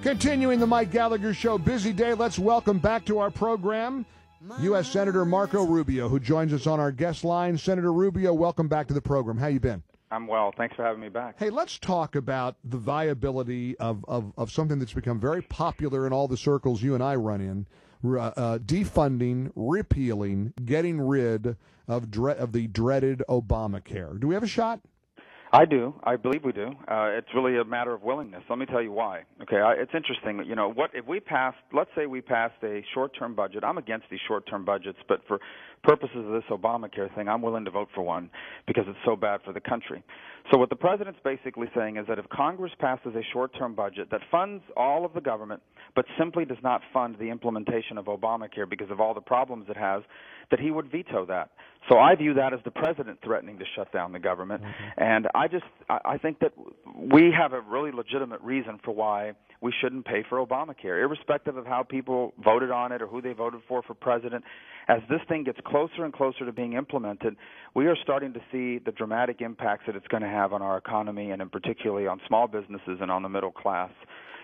Continuing the Mike Gallagher Show, busy day. Let's welcome back to our program U.S. Senator Marco Rubio, who joins us on our guest line. Senator Rubio, welcome back to the program. How you been? I'm well. Thanks for having me back. Hey, let's talk about the viability of something that's become very popular in all the circles you and I run in, defunding, repealing, getting rid of the dreaded ObamaCare. Do we have a shot? I do. I believe we do. It's really a matter of willingness. Let me tell you why. Okay, it's interesting. You know, what if we passed? Let's say we passed a short-term budget. I'm against these short-term budgets, but for purposes of this Obamacare thing, I'm willing to vote for one because it's so bad for the country. So what the president's basically saying is that if Congress passes a short-term budget that funds all of the government but simply does not fund the implementation of Obamacare because of all the problems it has, that he would veto that. So I view that as the president threatening to shut down the government. And I think that we have a really legitimate reason for why we shouldn't pay for Obamacare, irrespective of how people voted on it or who they voted for president. As this thing gets closer and closer to being implemented, we are starting to see the dramatic impacts that it's going to have on our economy and in particularly on small businesses and on the middle class.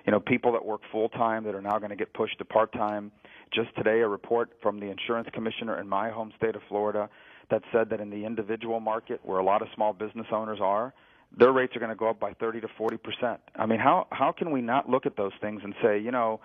You know, people that work full-time that are now going to get pushed to part-time. Just today, a report from the insurance commissioner in my home state of Florida that said that in the individual market, where a lot of small business owners are, their rates are going to go up by 30 to 40%. I mean, how can we not look at those things and say, you know,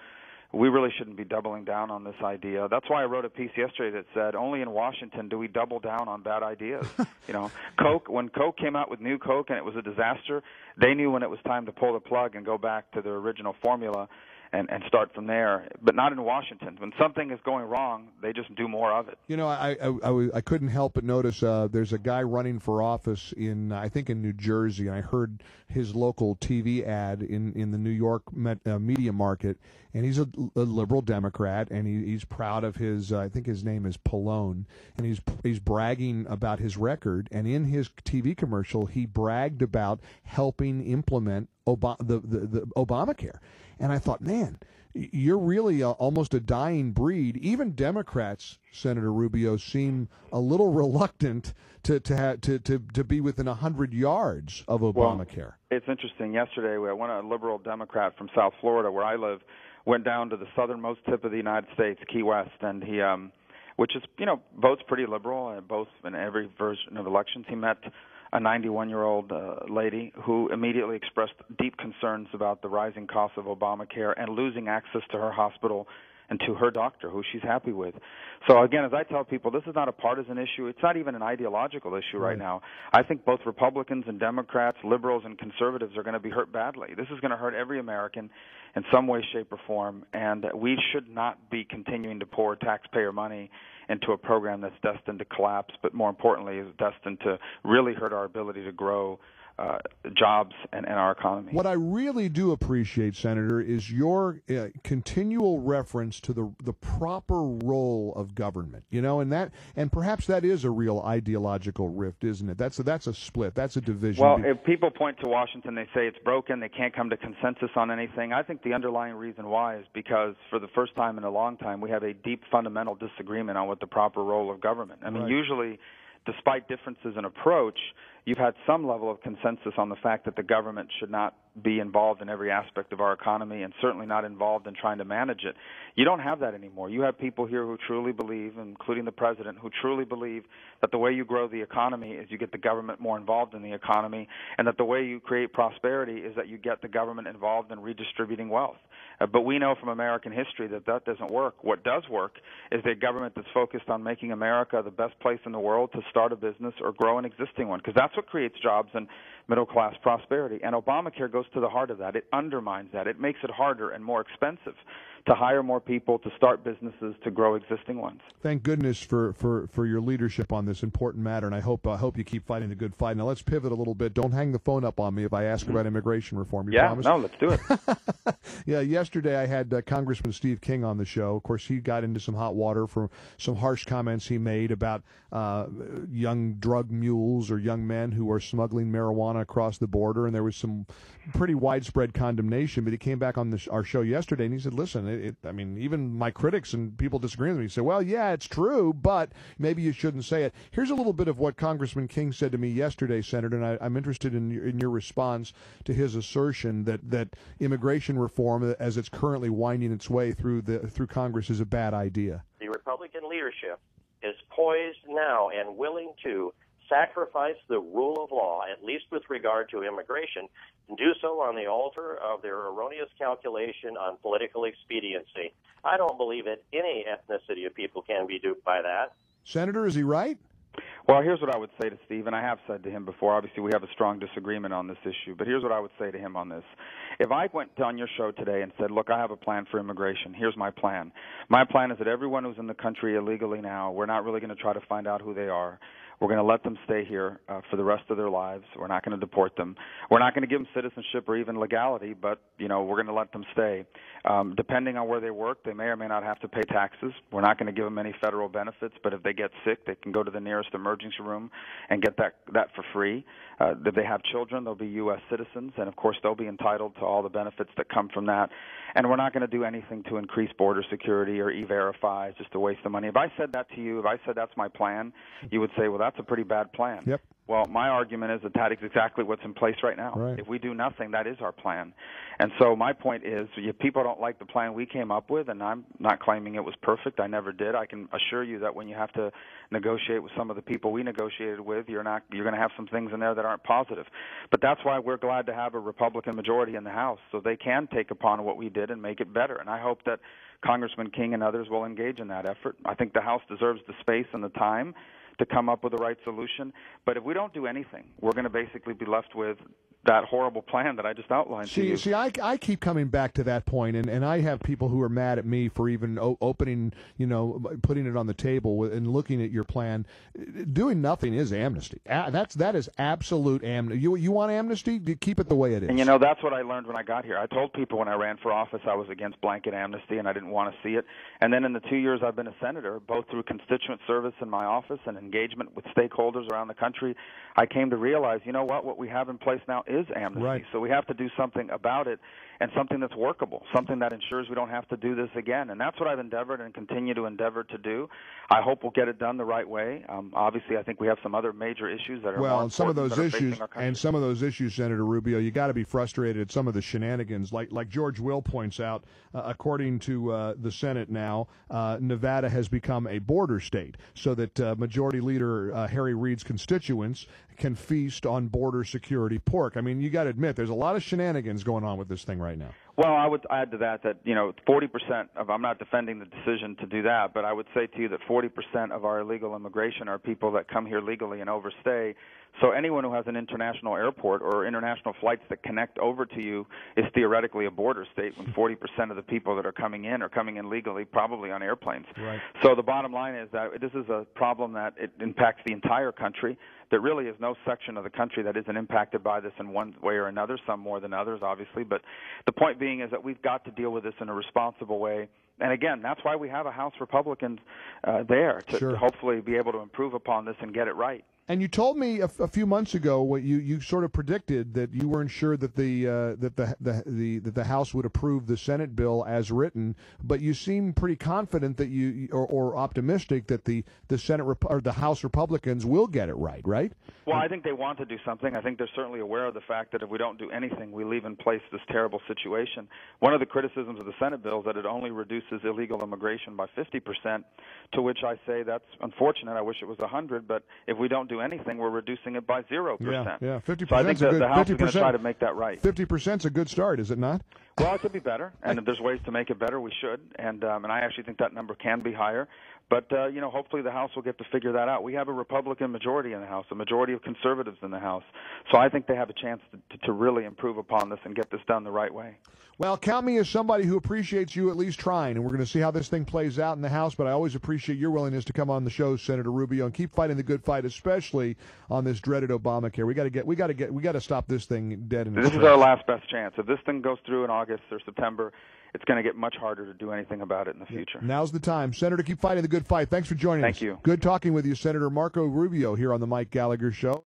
we really shouldn't be doubling down on this idea? That's why I wrote a piece yesterday that said, only in Washington do we double down on bad ideas. You know, Coke, when Coke came out with new Coke and it was a disaster, they knew when it was time to pull the plug and go back to their original formula and start from there, but not in Washington. When something is going wrong, they just do more of it. You know, I couldn't help but notice there's a guy running for office in, I think, in New Jersey, and I heard his local TV ad in the New York media market, and he's a liberal Democrat, and he's proud of his, I think his name is Pallone, and he's bragging about his record, and in his TV commercial, he bragged about helping implement the Obamacare. And I thought, man, you're really almost a dying breed. Even Democrats, Senator Rubio, seem a little reluctant to be within 100 yards of Obamacare. Well, it's interesting. Yesterday, a liberal Democrat from South Florida, where I live, went down to the southernmost tip of the United States, Key West, and he, which is, you know, votes pretty liberal, both in every version of elections. He met a 91-year-old lady who immediately expressed deep concerns about the rising costs of Obamacare and losing access to her hospital and to her doctor, who she's happy with. So, again, as I tell people, this is not a partisan issue. It's not even an ideological issue right now. I think both Republicans and Democrats, liberals and conservatives are going to be hurt badly. This is going to hurt every American in some way, shape, or form, and we should not be continuing to pour taxpayer money into a program that's destined to collapse, but more importantly is destined to really hurt our ability to grow jobs and our economy. What I really do appreciate, Senator, is your continual reference to the proper role of government. You know, and perhaps that is a real ideological rift, isn't it? That's a split. That's a division. Well, if people point to Washington, they say it's broken, they can't come to consensus on anything. I think the underlying reason why is because for the first time in a long time, we have a deep fundamental disagreement on what the proper role of government. I mean, usually, despite differences in approach, you've had some level of consensus on the fact that the government should not be involved in every aspect of our economy and certainly not involved in trying to manage it. You don't have that anymore. You have people here who truly believe, including the president, who truly believe that the way you grow the economy is you get the government more involved in the economy, and that the way you create prosperity is that you get the government involved in redistributing wealth. But we know from American history that doesn't work. What does work is a government that's focused on making America the best place in the world to start a business or grow an existing one, because that's what creates jobs and middle-class prosperity. And Obamacare goes to the heart of that. It undermines that. It makes it harder and more expensive to hire more people, to start businesses, to grow existing ones. Thank goodness for your leadership on this important matter, and I hope you keep fighting the good fight. Now let's pivot a little bit. Don't hang the phone up on me if I ask about immigration reform. You promise? No, let's do it. Yeah, yesterday I had Congressman Steve King on the show. Of course, he got into some hot water for some harsh comments he made about young drug mules or young men who are smuggling marijuana across the border, and there was some pretty widespread condemnation. But he came back on our show yesterday, and he said, listen, I mean, even my critics and people disagreeing with me say, well, yeah, it's true, but maybe you shouldn't say it. Here's a little bit of what Congressman King said to me yesterday, Senator, and I'm interested in your response to his assertion that immigration reform reform as it's currently winding its way through Congress is a bad idea. The Republican leadership is poised now and willing to sacrifice the rule of law, at least with regard to immigration, and do so on the altar of their erroneous calculation on political expediency. I don't believe that any ethnicity of people can be duped by that. Senator, is he right? Well, here's what I would say to Steve, and I have said to him before. Obviously, we have a strong disagreement on this issue, but here's what I would say to him on this. If I went on your show today and said, look, I have a plan for immigration, here's my plan. My plan is that everyone who's in the country illegally now, we're not really going to try to find out who they are. We're going to let them stay here for the rest of their lives. We're not going to deport them. We're not going to give them citizenship or even legality, but, we're going to let them stay. Depending on where they work, they may or may not have to pay taxes. We're not going to give them any federal benefits, but if they get sick, they can go to the nearest emergency room and get that for free. If they have children, they'll be U.S. citizens, and, of course, they'll be entitled to all the benefits that come from that. And we're not going to do anything to increase border security or E-Verify just to waste the money. If I said that to you, if I said that's my plan, you would say, well, that's a pretty bad plan. Yep. Well, my argument is that is exactly what's in place right now. Right. If we do nothing, that is our plan. And so my point is, if people don't like the plan we came up with, and I'm not claiming it was perfect, I never did, I can assure you that when you have to negotiate with some of the people we negotiated with, you're going to have some things in there that aren't positive. But that's why we're glad to have a Republican majority in the House, so they can take upon what we did and make it better. And I hope that Congressman King and others will engage in that effort. I think the House deserves the space and the time to come up with the right solution. But if we don't do anything, we're going to basically be left with that horrible plan that I just outlined to you. See, I keep coming back to that point, and I have people who are mad at me for even opening, putting it on the table and looking at your plan. Doing nothing is amnesty. That is absolute amnesty. You want amnesty? Keep it the way it is. And that's what I learned when I got here. I told people when I ran for office I was against blanket amnesty, and I didn't want to see it. And then in the 2 years I've been a senator, both through constituent service in my office and engagement with stakeholders around the country, I came to realize, what we have in place now is amnesty. Right. So we have to do something about it, and something that's workable, something that ensures we don't have to do this again. And that's what I've endeavored and continue to endeavor to do. I hope we'll get it done the right way. Obviously, I think we have some other major issues that are more important some of those that are issues, facing our country. and some of those issues, Senator Rubio, you got to be frustrated at some of the shenanigans. Like George Will points out, according to the Senate now, Nevada has become a border state, so that Majority Leader Harry Reid's constituents can feast on border security pork. I mean, you got to admit, there's a lot of shenanigans going on with this thing right now. Well, I would add to that 40% of, I'm not defending the decision to do that, but I would say to you that 40% of our illegal immigration are people that come here legally and overstay. So anyone who has an international airport or international flights that connect over to you is theoretically a border state, when 40% of the people that are coming in legally, probably on airplanes. Right. So the bottom line is that this is a problem that it impacts the entire country. There really is no section of the country that isn't impacted by this in one way or another, some more than others, obviously. But the point being is that we've got to deal with this in a responsible way. And again, that's why we have a House Republicans there to hopefully be able to improve upon this and get it right. And you told me a few months ago what you sort of predicted that you weren't sure that the House would approve the Senate bill as written, but you seem pretty confident that or optimistic that the Senate or the House Republicans will get it right, right? Well, I think they want to do something. I think they're certainly aware of the fact that if we don't do anything, we leave in place this terrible situation. One of the criticisms of the Senate bill is that it only reduces illegal immigration by 50%, to which I say that's unfortunate. I wish it was 100, but if we don't do anything, we're reducing it by 0%. Yeah, 50%. So I think the House is going to try to make that right. 50% is a good start, is it not? Well, it could be better, and if there's ways to make it better, we should. And I actually think that number can be higher. But, hopefully the House will get to figure that out. We have a Republican majority in the House, a majority of conservatives in the House. So I think they have a chance to really improve upon this and get this done the right way. Well, count me as somebody who appreciates you at least trying, and we're going to see how this thing plays out in the House, but I always appreciate your willingness to come on the show, Senator Rubio, and keep fighting the good fight, especially on this dreaded Obamacare. We got to stop this thing dead in its tracks. This is our last best chance. If this thing goes through in August or September, it's going to get much harder to do anything about it in the future. Now's the time. Senator, keep fighting the good fight. Thanks for joining us. Thank you. Good talking with you, Senator Marco Rubio, here on the Mike Gallagher Show.